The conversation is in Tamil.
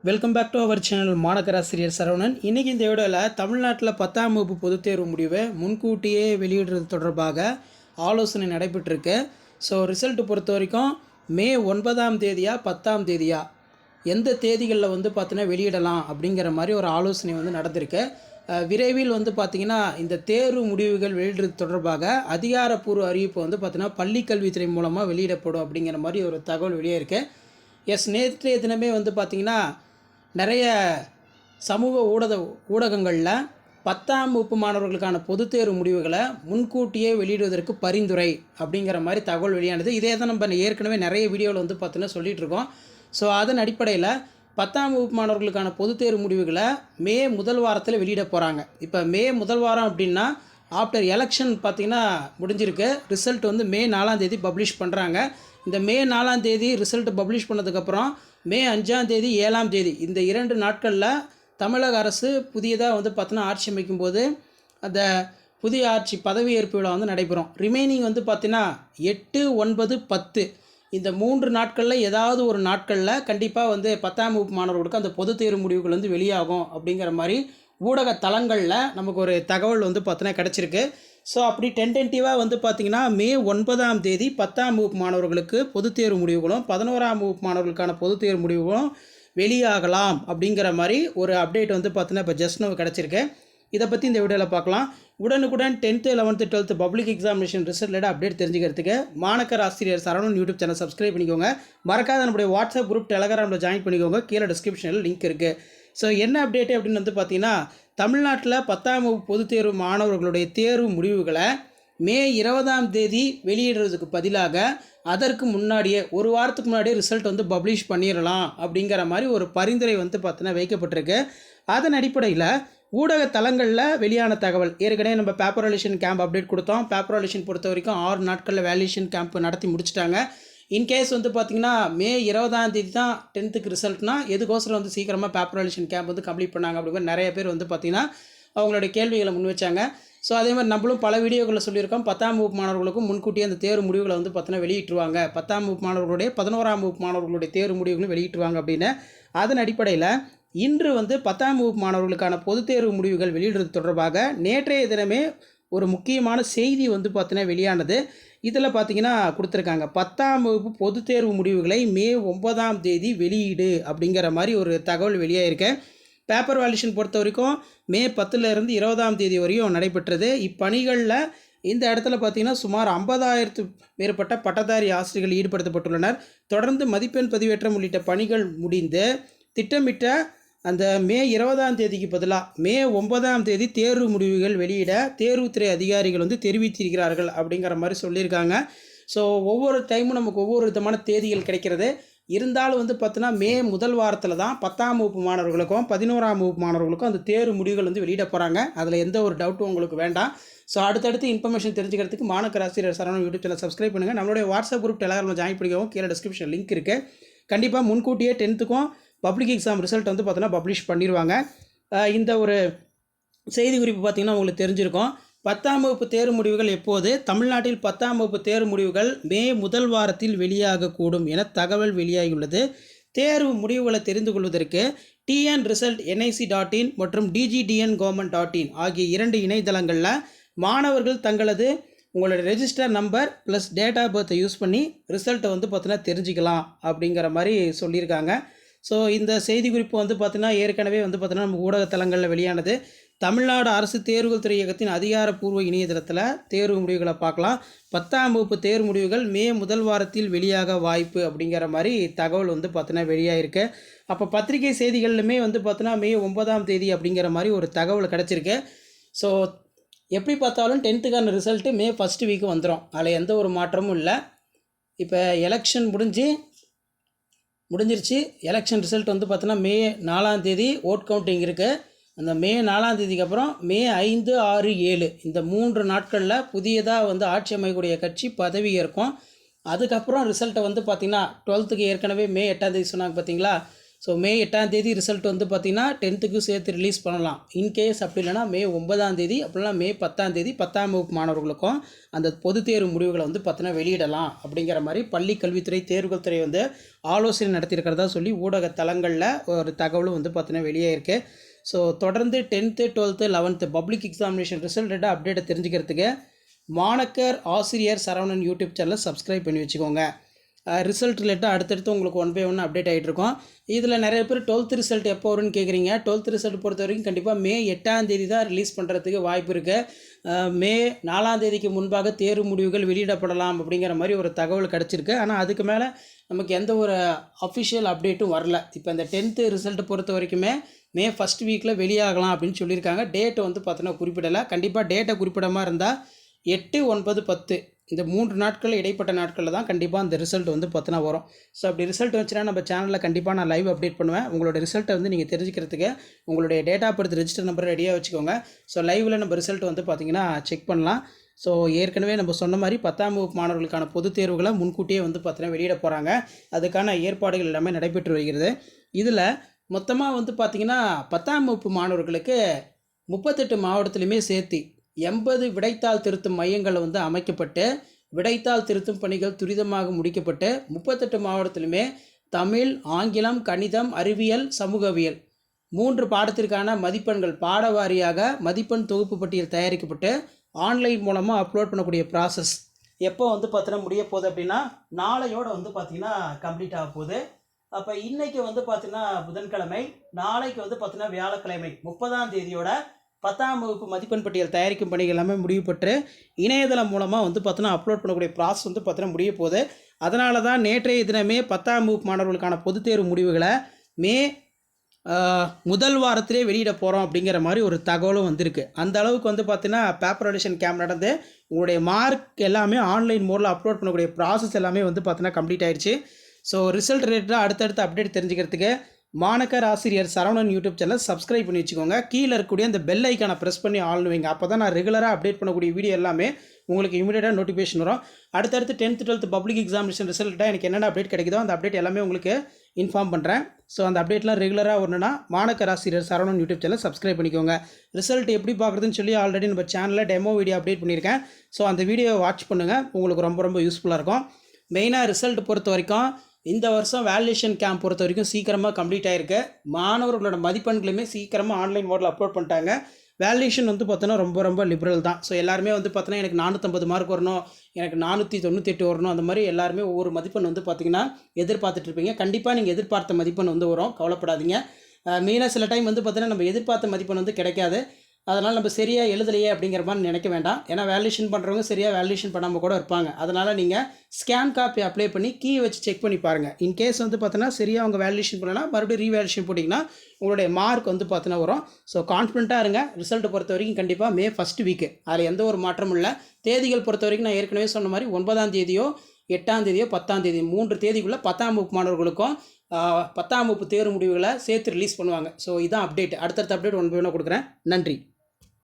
Welcome back to our channel மாணக்கராசிரியர் சரவணன். இன்றைக்கி இந்த வீடியோவில் தமிழ்நாட்டில் 10ஆம் வகுப்பு பொதுத் தேர்வு முடிவை முன்கூட்டியே வெளியிடுறது தொடர்பாக ஆலோசனை நடைபெற்றிருக்கு. ஸோ ரிசல்ட் பொறுத்த வரைக்கும் மே 9ஆம் தேதியா 10ஆம் தேதியா எந்த தேதிகளில் பார்த்தீங்கன்னா வெளியிடலாம் அப்படிங்கிற மாதிரி ஒரு ஆலோசனை நடந்திருக்கு. விரைவில் பார்த்திங்கன்னா இந்த தேர்வு முடிவுகள் வெளியிடுறது தொடர்பாக அதிகாரப்பூர்வ அறிவிப்பு பார்த்தீங்கன்னா பள்ளிக்கல்வித்துறை மூலமாக வெளியிடப்படும் அப்படிங்கிற மாதிரி ஒரு தகவல் வெளியே இருக்குது. நேற்றைய தினமே பார்த்திங்கன்னா நிறைய சமூக ஊடகங்களில் 10ஆம் வகுப்பு மாணவர்களுக்கான பொதுத் தேர்வு முடிவுகளை முன்கூட்டியே வெளியிடுவதற்கு பரிந்துரை அப்படிங்கிற மாதிரி தகவல் வெளியானது. இதே தான் நம்ம ஏற்கனவே நிறைய வீடியோவில் பார்த்தீங்கன்னா சொல்லிகிட்ருக்கோம். ஸோ அதன் அடிப்படையில் 10ஆம் வகுப்பு மாணவர்களுக்கான பொதுத் தேர்வு முடிவுகளை மே முதல் வாரத்தில் வெளியிட போகிறாங்க. இப்போ மே முதல் வாரம் அப்படின்னா ஆஃப்டர் எலெக்ஷன் பார்த்திங்கன்னா முடிஞ்சிருக்கு. ரிசல்ட் மே 4ஆம் தேதி பப்ளிஷ் பண்ணுறாங்க. இந்த மே 4ஆம் தேதி ரிசல்ட் பப்ளிஷ் பண்ணதுக்கப்புறம் மே 5ஆம் தேதி 7ஆம் தேதி இந்த 2 நாட்களில் தமிழக அரசு புதியதாக பார்த்தீங்கன்னா ஆட்சி அமைக்கும்போது அந்த புதிய ஆட்சி பதவியேற்பு விழா நடைபெறும். ரிமைனிங் பார்த்தீங்கன்னா 8, 9, 10 இந்த 3 நாட்களில் ஏதாவது ஒரு நாட்களில் கண்டிப்பாக 10ஆம் வகுப்பு மாணவர்களுக்கு அந்த பொதுத் தேர்வு முடிவுகள் வெளியாகும் அப்படிங்கிற மாதிரி ஊடக தளங்களில் நமக்கு ஒரு தகவல் பார்த்தீங்கன்னா கிடச்சிருக்கு. ஸோ அப்படி டென்டென்டிவாக பார்த்திங்கன்னா மே 9ஆம் தேதி 10ஆம் வகுப்பு மாணவர்களுக்கு பொதுத் தேர்வு முடிவுகளும் 11ஆம் வகுப்பு மாணவர்களுக்கான பொதுத் தேர்வு முடிவுகளும் வெளியாகலாம் அப்படிங்கிற மாதிரி ஒரு அப்டேட் பார்த்தீங்கன்னா இப்போ ஜஸ்ட் நோ கிடச்சிருக்கு. இதை பற்றி இந்த வீடியோவில் பார்க்கலாம். உடனுக்குடன் 10th, 11th, 12th public examination ரிசல்ட்டோட update தெரிஞ்சுக்கிறதுக்கு மாணக்கர் ஆசிரியர் சரவணன் யூடியூப் சேனல் சப்ஸ்கிரைப் பண்ணிக்கோங்க. மறக்காத நம்முடைய வாட்ஸ்அப் குரூப் டெலகிராமில் ஜாயின் பண்ணிக்கோங்க. கீழே டிஸ்கிரிப்ஷனில் லிங்க் இருக்குது. ஸோ என்ன அப்டேட்டு அப்படின்னு பார்த்தீங்கன்னா தமிழ்நாட்டில் 10ஆம் வகுப்பு பொதுத் தேர்வு மாணவர்களுடைய தேர்வு முடிவுகளை மே 20ஆம் தேதி வெளியிடுறதுக்கு பதிலாக அதற்கு முன்னாடியே ஒரு வாரத்துக்கு முன்னாடியே ரிசல்ட் பப்ளிஷ் பண்ணிடலாம் அப்படிங்கிற மாதிரி ஒரு பரிந்துரை பார்த்தீங்கன்னா வைக்கப்பட்டிருக்கு. அதன் அடிப்படையில் ஊடக தளங்களில் வெளியான தகவல் ஏற்கனவே நம்ம பேப்பர் வேல்யூஷன் கேம்ப் அப்டேட் கொடுத்தோம். பேப்பர் வேல்யூஷன் பொறுத்த வரைக்கும் 6 நாட்களில் வேல்யூஷன் கேம்ப் நடத்தி முடிச்சிட்டாங்க. இன்கேஸ் பார்த்திங்கன்னா மே 20ஆம் தேதி தான் 10th ரிசல்ட்னா எதுக்கோசரம் சீக்கிரமாக பேப்பர் வேல்யூஷன் கேம்ப் கம்ப்ளீட் பண்ணாங்க அப்படிங்கிற நிறைய பேர் பார்த்திங்கன்னா அவங்களுடைய கேள்விகளை முன் வச்சாங்க. ஸோ அதே மாதிரி நம்மளும் பல வீடியோக்களில் சொல்லியிருக்கோம் 10ஆம் வகுப்பு மாணவர்களுக்கும் முன்கூட்டியே அந்த தேர்வு முடிவுகளை பார்த்தீங்கன்னா வெளியிட்டுருவாங்க. 10ஆம் வகுப்பு மாணவர்களுடைய 11ஆம் வகுப்பு மாணவர்களுடைய தேர்வு முடிவுகளும் வெளியிட்டுருவாங்க அப்படின்னு. அதன் அடிப்படையில் இன்று 10ஆம் வகுப்பு மாணவர்களுக்கான பொதுத் தேர்வு முடிவுகள் வெளியிடுறது தொடர்பாக நேற்றைய தினமே ஒரு முக்கியமான செய்தி பார்த்தீங்கன்னா வெளியானது. இதில் பார்த்தீங்கன்னா கொடுத்துருக்காங்க 10ஆம் வகுப்பு பொதுத் தேர்வு முடிவுகளை மே 9ஆம் தேதி வெளியீடு அப்படிங்கிற மாதிரி ஒரு தகவல் வெளியாகிருக்கு. பேப்பர் வேல்யூஷன் பொறுத்த வரைக்கும் மே 10லேருந்து 20ஆம் தேதி வரையும் நடைபெற்றது. இப்பணிகளில் இந்த இடத்துல பார்த்திங்கன்னா சுமார் 50,000 மேற்பட்ட பட்டதாரி ஆசிரியர்கள் ஈடுபடுத்தப்பட்டுள்ளனர். தொடர்ந்து மதிப்பெண் பதிவேற்றம் உள்ளிட்ட பணிகள் முடிந்து திட்டமிட்ட அந்த மே 20ஆம் தேதிக்கு பதிலாக மே 9ஆம் தேதி தேர்வு முடிவுகள் வெளியிட தேர்வுத்துறை அதிகாரிகள் தெரிவித்திருக்கிறார்கள் அப்படிங்கிற மாதிரி சொல்லியிருக்காங்க. ஸோ ஒவ்வொரு டைமும் நமக்கு ஒவ்வொரு விதமான தேதிகள் கிடைக்கிறது. இருந்தாலும் பார்த்தீங்கன்னா மே முதல் வாரத்தில் தான் 10ஆம் வகுப்பு மாணவர்களுக்கும் 11ஆம் வகுப்பு மாணவர்களுக்கும் அந்த தேர்வு முடிவுகள் வெளியிட போகிறாங்க. அதில் எந்த ஒரு டவுட்டும் உங்களுக்கு வேண்டாம். ஸோ அடுத்தடுத்து இன்ஃபர்மேஷன் தெரிஞ்சுக்கிறதுக்கு மாணக்கர் ஆசிரியர் சரவணன் யூடியூப் சேனல் சப்ஸ்கிரைப் பண்ணுங்கள். நம்மளுடைய வாட்ஸ்அப் குரூப் டெலகிராமில் ஜாயின் பண்ணிக்கோங்க. கீழே டிஸ்கிரிப்ஷன் லிங்க் இருக்குது. கண்டிப்பாக முன்கூட்டியே 10th பப்ளிக் எக்ஸாம் ரிசல்ட் பார்த்தீங்கன்னா பப்ளிஷ் பண்ணிடுவாங்க. இந்த ஒரு செய்தி குறிப்பு பார்த்திங்கன்னா உங்களுக்கு தெரிஞ்சிருக்கும். 10ஆம் வகுப்பு தேர்வு முடிவுகள் எப்போது தமிழ்நாட்டில் 10ஆம் வகுப்பு தேர்வு முடிவுகள் மே முதல் வாரத்தில் வெளியாகக்கூடும் என தகவல் வெளியாகியுள்ளது. தேர்வு முடிவுகளை தெரிந்து கொள்வதற்கு tnresult.nic.in மற்றும் dgdngov.in ஆகிய 2 இணையதளங்களில் மாணவர்கள் தங்களது உங்களோட register number plus date of பர்த்தை யூஸ் பண்ணி ரிசல்ட்டை பார்த்தீங்கன்னா தெரிஞ்சுக்கலாம் அப்படிங்கிற மாதிரி சொல்லியிருக்காங்க. ஸோ இந்த செய்தி குறிப்பு பார்த்தீங்கன்னா ஏற்கனவே பார்த்தீங்கன்னா நம்ம ஊடகத்தலங்களில் வெளியானது. தமிழ்நாடு அரசு தேர்வுகள் துறை இயக்கத்தின் அதிகாரப்பூர்வ இணையதளத்தில் தேர்வு முடிவுகளை பார்க்கலாம். 10ஆம் வகுப்பு தேர்வு முடிவுகள் மே முதல் வாரத்தில் வெளியாக வாய்ப்பு அப்படிங்கிற மாதிரி தகவல் பார்த்தீங்கன்னா வெளியாகிருக்கு. அப்போ பத்திரிகை செய்திகள்லுமே பார்த்தீங்கன்னா மே 9ஆம் தேதி அப்படிங்கிற மாதிரி ஒரு தகவல் கிடச்சிருக்கு. ஸோ எப்படி பார்த்தாலும் 10th result May first week வந்துடும். அதில் எந்த ஒரு மாற்றமும் இல்லை. இப்போ எலெக்ஷன் முடிஞ்சிருச்சு. எலெக்ஷன் ரிசல்ட் பார்த்தோன்னா மே 4ஆம் தேதி ஓட் கவுண்டிங் இருக்குது. அந்த மே 4ஆம் தேதிக்கு அப்புறம் மே 5, 6, 7 இந்த 3 நாட்களில் புதியதாக ஆட்சி அமைக்கக்கூடிய கட்சி பதவி ஏற்கும். அதுக்கப்புறம் ரிசல்ட்டை பார்த்திங்கன்னா 12th ஏற்கனவே மே 8ஆம் தேதி சொன்னாங்க பார்த்தீங்களா. ஸோ மே 8ஆம் தேதி ரிசல்ட் வந்து பார்த்திங்கன்னா 10th சேர்த்து ரிலீஸ் பண்ணலாம். இன்கேஸ் அப்படி இல்லைனா மே 9ஆம் தேதி அப்படின்னா மே 10ஆம் தேதி 10ஆம் வகுப்பு மாணவர்களுக்கும் அந்த பொதுத் தேர்வு முடிவுகளை வந்து பார்த்திங்கன்னா வெளியிடலாம் அப்படிங்கிற மாதிரி பள்ளி கல்வித்துறை தேர்வுகள் துறை வந்து ஆலோசனை நடத்தியிருக்கிறதா சொல்லி ஊடக தளங்களில் ஒரு தகவலும் வந்து பார்த்திங்கன்னா வெளியே இருக்குது. ஸோ தொடர்ந்து 10th 12th 11th public examination ரிசல்ட்டை அப்டேட்டை தெரிஞ்சுக்கிறதுக்கு மாணக்கர் ஆசிரியர் சரவணன் யூடியூப் சேனலை சப்ஸ்கிரைப் பண்ணி வச்சுக்கோங்க. ரிசல்ட் ரிலேட்டாக அடுத்தடுத்து உங்களுக்கு 1 by 1 அப்டேட் ஆகிட்டு இருக்கோம். இதில் நிறைய பேர் 12th ரிசல்ட் எப்போ வரும்னு கேட்குறீங்க. 12th ரிசல்ட் பொறுத்த வரைக்கும் கண்டிப்பாக மே 8ஆம் தேதி தான் ரிலீஸ் பண்ணுறதுக்கு வாய்ப்பு இருக்குது. மே 4ஆம் தேதிக்கு முன்பாக தேர்வு முடிவுகள் வெளியிடப்படலாம் அப்படிங்கிற மாதிரி ஒரு தகவல் கிடச்சிருக்கு. ஆனால் அதுக்கு மேலே நமக்கு எந்த ஒரு அஃபிஷியல் அப்டேட்டும் வரல. இப்போ இந்த 10th ரிசல்ட் பொறுத்த வரைக்குமே மே ஃபஸ்ட் வீக்கில் வெளியாகலாம் அப்படின்னு சொல்லியிருக்காங்க. டேட்டு வந்து பார்த்தோன்னா குறிப்பிடலை. கண்டிப்பாக டேட்டை குறிப்பிடாமல் இருந்தால் 8, 9, 10 இந்த 3 நாட்கள் இடைப்பட்ட நாட்களில் தான் கண்டிப்பாக அந்த ரிசல்ட் வந்து பார்த்தோன்னா வரும். ஸோ அப்படி ரிசல்ட் வந்துச்சுன்னா நம்ம சேனலில் கண்டிப்பாக நான் லைவ் அப்டேட் பண்ணுவேன். உங்களோட ரிசல்ட்டை வந்து நீங்கள் தெரிஞ்சுக்கிறதுக்கு உங்களுடைய டேட்டா பர்த் ரெஜிஸ்டர் நம்பரை ரெடியாக வச்சுக்கோங்க. ஸோ லைவில் நம்ம ரிசல்ட் வந்து பார்த்திங்கன்னா செக் பண்ணலாம். ஸோ ஏற்கனவே நம்ம சொன்ன மாதிரி 10ஆம் வகுப்பு மாணவர்களுக்கான பொதுத் தேர்வுகளை முன்கூட்டியே வந்து பார்த்தீங்கன்னா வெளியிட போகிறாங்க. அதுக்கான ஏற்பாடுகள் எல்லாமே நடைபெற்று வருகிறது. இதில் மொத்தமாக வந்து பார்த்திங்கன்னா 10ஆம் வகுப்பு மாணவர்களுக்கு 38 மாவட்டத்திலையுமே சேர்த்து 80 விடைத்தாள் திருத்தும் மையங்கள் வந்து அமைக்கப்பட்டு விடைத்தாள் திருத்தும் பணிகள் துரிதமாக முடிக்கப்பட்டு 38 மாவட்டத்திலுமே தமிழ், ஆங்கிலம், கணிதம், அறிவியல், சமூகவியல் 3 பாடத்திற்கான மதிப்பெண்கள் பாட வாரியாக மதிப்பெண் தொகுப்பு பட்டியல் தயாரிக்கப்பட்டு ஆன்லைன் மூலமாக அப்லோட் பண்ணக்கூடிய ப்ராசஸ் எப்போ வந்து பார்த்தீங்கன்னா முடிய போகுது அப்படின்னா நாளையோடு வந்து பார்த்திங்கன்னா கம்ப்ளீட் ஆக போகுது. அப்போ இன்றைக்கி வந்து பார்த்திங்கன்னா புதன்கிழமை, நாளைக்கு வந்து பார்த்திங்கன்னா வியாழக்கிழமை 30ஆம் தேதியோட 10ஆம் வகுப்பு மதிப்பெண் பட்டியல் தயாரிக்கும் பணிகள் எல்லாமே முடிவு பெற்று இணையதளம் மூலமாக வந்து பார்த்தோன்னா அப்லோட் பண்ணக்கூடிய ப்ராசஸ் வந்து பார்த்தோன்னா முடிய போகுது. அதனால தான் நேற்றைய தினமே 10ஆம் வகுப்பு மாணவர்களுக்கான பொதுத் தேர்வு முடிவுகளை மே முதல் வாரத்திலே வெளியிட போகிறோம் அப்படிங்கிற மாதிரி ஒரு தகவலும் வந்திருக்கு. அந்த அளவுக்கு வந்து பார்த்தீங்கன்னா பேப்பர் எடிஷன் கேம்ப் நடந்து உங்களுடைய மார்க் எல்லாமே ஆன்லைன் மோடில் அப்லோட் பண்ணக்கூடிய ப்ராசஸ் எல்லாமே வந்து பார்த்தீங்கன்னா கம்ப்ளீட் ஆயிடுச்சு. ஸோ ரிசல்ட் ரிலேட்டடாக அடுத்தடுத்து அப்டேட் தெரிஞ்சுக்கிறதுக்கு மாணக்கர் ஆசிரியர் சரவணன் யூடியூப் சேனல் சப்ஸ்கிரைப் பண்ணி வச்சுக்கோங்க. கீழே இருக்கக்கூடிய அந்த பெல் ஐக்கானை ப்ரெஸ் பண்ணி ஆள்னு வைங்க. அப்போ தான் நான் ரெகுலராக அப்டேட் பண்ணக்கூடிய வீடியோ எல்லாமே உங்களுக்கு இமீடியட்டாக நோட்டிஃபிகேஷன் வரும். அடுத்தடுத்து 10th 12th பப்ளிக் எக்ஸாமினேஷன் ரிசல்ட்டாக எனக்கு என்னென்ன அப்டேட் கிடைக்குதோ அந்த அப்டேட் எல்லாமே உங்களுக்கு இன்ஃபார்ம் பண்ணுறேன். ஸோ அந்த அப்டேட்லாம் ரெகுலராக வரணுன்னா மாணக்கர் ஆசிரியர் சரவணன் யூடியூப் சேனல் சப்ஸ்கிரைப் பண்ணிக்கோங்க. ரிசல்ட் எப்படி பார்க்குறதுன்னு சொல்லி ஆல்ரெடி நம்ம சேனலில் டெமோ வீடியோ அப்டேட் பண்ணியிருக்கேன். ஸோ அந்த வீடியோவை வாட்ச் பண்ணுங்கள், உங்களுக்கு ரொம்ப ரொம்ப யூஸ்ஃபுல்லாக இருக்கும். மெயினாக ரிசல்ட் பொறுத்த வரைக்கும் இந்த வருஷம் வேலிடேஷன் கேம்ப் பொறுத்த வரைக்கும் சீக்கிரமாக கம்ப்ளீட் ஆகிருக்கு. மாணவர்களோட மதிப்பெண்களுமே சீக்கிரமாக ஆன்லைன் மோடில் அப்லோட் பண்ணிட்டாங்க. வேலிடேஷன் வந்து பார்த்தோன்னா ரொம்ப ரொம்ப லிபரல் தான். ஸோ எல்லாருமே வந்து பார்த்தோன்னா எனக்கு 450 மார்க் வரணும், எனக்கு 498 வரணும், அந்த மாதிரி எல்லாருமே ஒவ்வொரு மதிப்பெண் வந்து பார்த்திங்கன்னா எதிர்பார்த்துட்ருப்பீங்க. கண்டிப்பாக நீங்கள் எதிர்பார்த்த மதிப்பெண் வந்து வரும், கவலைப்படாதீங்க. மெயினாக சில டைம் வந்து பார்த்தோன்னா நம்ம எதிர்பார்த்த மதிப்பெண் வந்து கிடைக்காது. அதனால் நம்ம சரியாக எழுதலையே அப்படிங்கிற மாதிரி நினைக்க வேண்டாம். ஏன்னா வேலிடேஷன் பண்ணுறவங்க சரியாக வேலிடேஷன் பண்ணாமல் கூட இருப்பாங்க. அதனால் நீங்கள் ஸ்கேன் காப்பி அப்ளை பண்ணி கீ வச்சு செக் பண்ணி பாருங்கள். இன்கேஸ் வந்து பார்த்தோன்னா சரியாக அவங்க வேலிடேஷன் பண்ணலாம், மறுபடியும் ரீவேலிடேஷன் போட்டிங்கன்னா உங்களுடைய மார்க் வந்து பார்த்தோன்னா வரும். ஸோ கான்ஃபிடண்ட்டாக இருங்க. ரிசல்ட் பொறுத்த வரைக்கும் கண்டிப்பாக மே ஃபஸ்ட் வீக்கு, அதில் எந்த ஒரு மாற்றமும் இல்லை. தேதிகள் பொறுத்த வரைக்கும் நான் ஏற்கனவே சொன்ன மாதிரி 9ஆம் தேதியோ 8ஆம் தேதியோ 10ஆம் தேதி 3 தேதிக்குள்ளே 10ஆம் வகுப்பு மாணவர்களுக்கும் 10ஆம் வகுப்பு தேர்வு முடிவுகளை சேர்த்து ரிலீஸ் பண்ணுவாங்க. ஸோ இதான் அப்டேட். அடுத்தடுத்த அப்டேட் 1 by 1 கொடுக்குறேன். நன்றி.